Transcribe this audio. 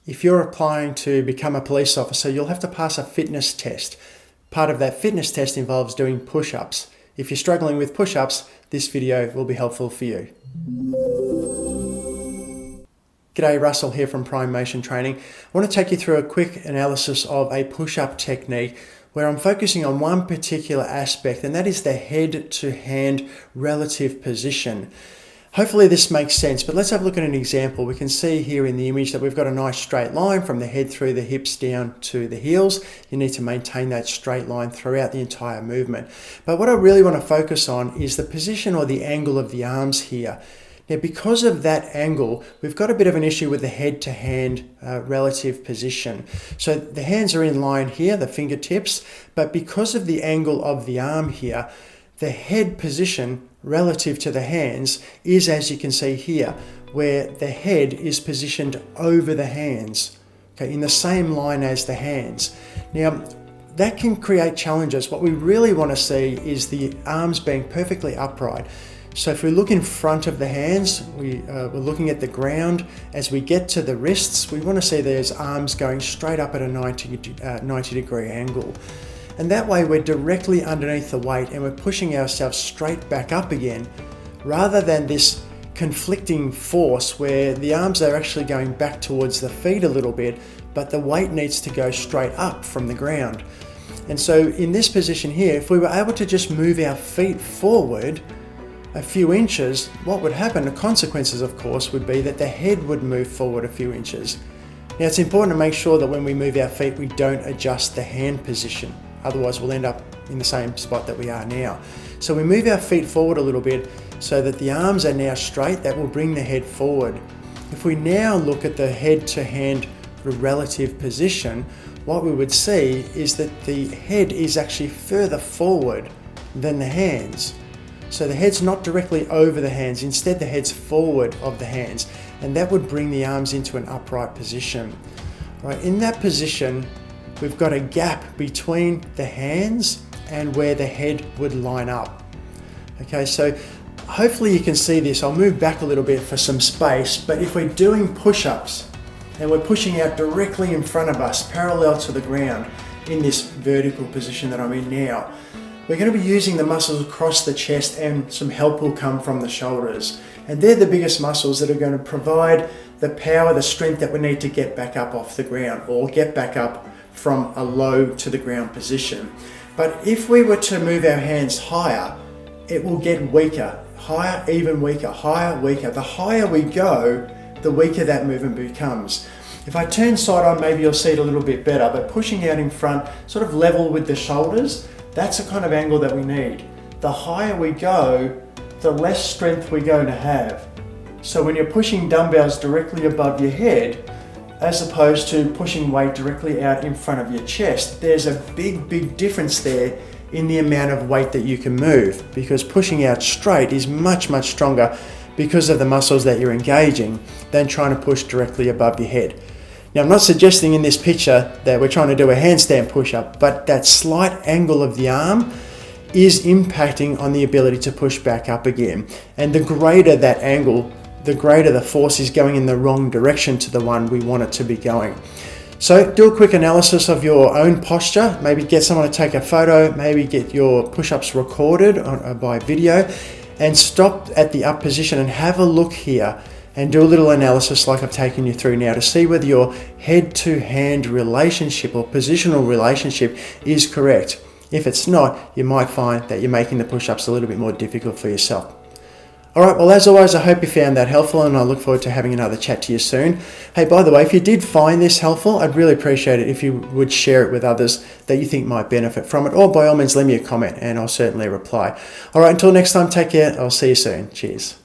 if you're applying to become a police officer, you'll have to pass a fitness test. Part of that fitness test involves doing push-ups. If you're struggling with push-ups, this video will be helpful for you. G'day, Russell here from Prime Motion Training. I want to take you through a quick analysis of a push-up technique where I'm focusing on one particular aspect, and that is the head-to-hand relative position. Hopefully this makes sense, but let's have a look at an example. We can see here in the image that we've got a nice straight line from the head through the hips down to the heels. You need to maintain that straight line throughout the entire movement. But what I really want to focus on is the position or the angle of the arms here. Now, because of that angle, we've got a bit of an issue with the head-to-hand relative position. So the hands are in line here, the fingertips, but because of the angle of the arm here, the head position relative to the hands is, as you can see here, where the head is positioned over the hands, okay, in the same line as the hands. Now, that can create challenges. What we really want to see is the arms being perfectly upright. So if we look in front of the hands, we're looking at the ground. As we get to the wrists, we want to see those arms going straight up at a 90 degree angle. And that way we're directly underneath the weight and we're pushing ourselves straight back up again, rather than this conflicting force where the arms are actually going back towards the feet a little bit, but the weight needs to go straight up from the ground. And so in this position here, if we were able to just move our feet forward a few inches, what would happen? The consequences, of course, would be that the head would move forward a few inches. Now, it's important to make sure that when we move our feet, we don't adjust the hand position. Otherwise, we'll end up in the same spot that we are now. So we move our feet forward a little bit so that the arms are now straight. That will bring the head forward. If we now look at the head-to-hand relative position, what we would see is that the head is actually further forward than the hands. So the head's not directly over the hands, instead the head's forward of the hands, and that would bring the arms into an upright position. Right, in that position, we've got a gap between the hands and where the head would line up. Okay, so hopefully you can see this. I'll move back a little bit for some space, but if we're doing push-ups and we're pushing out directly in front of us, parallel to the ground, in this vertical position that I'm in now, we're going to be using the muscles across the chest, and some help will come from the shoulders. And they're the biggest muscles that are going to provide the power, the strength that we need to get back up off the ground, or get back up from a low to the ground position. But if we were to move our hands higher, it will get weaker. Higher, even weaker, higher, weaker. The higher we go, the weaker that movement becomes. If I turn side on, maybe you'll see it a little bit better, but pushing out in front, sort of level with the shoulders, that's the kind of angle that we need. The higher we go, the less strength we're going to have. So when you're pushing dumbbells directly above your head, as opposed to pushing weight directly out in front of your chest, there's a big difference there in the amount of weight that you can move, because pushing out straight is much stronger because of the muscles that you're engaging than trying to push directly above your head. Now, I'm not suggesting in this picture that we're trying to do a handstand push-up, but that slight angle of the arm is impacting on the ability to push back up again. And the greater that angle, the greater the force is going in the wrong direction to the one we want it to be going. So do a quick analysis of your own posture. Maybe get someone to take a photo, maybe get your push-ups recorded by video, and stop at the up position and have a look here and do a little analysis like I've taken you through now to see whether your head-to-hand relationship or positional relationship is correct. If it's not, you might find that you're making the push-ups a little bit more difficult for yourself. Alright, well, as always, I hope you found that helpful, and I look forward to having another chat to you soon. Hey, by the way, if you did find this helpful, I'd really appreciate it if you would share it with others that you think might benefit from it, or by all means leave me a comment and I'll certainly reply. Alright, until next time, take care. I'll see you soon. Cheers.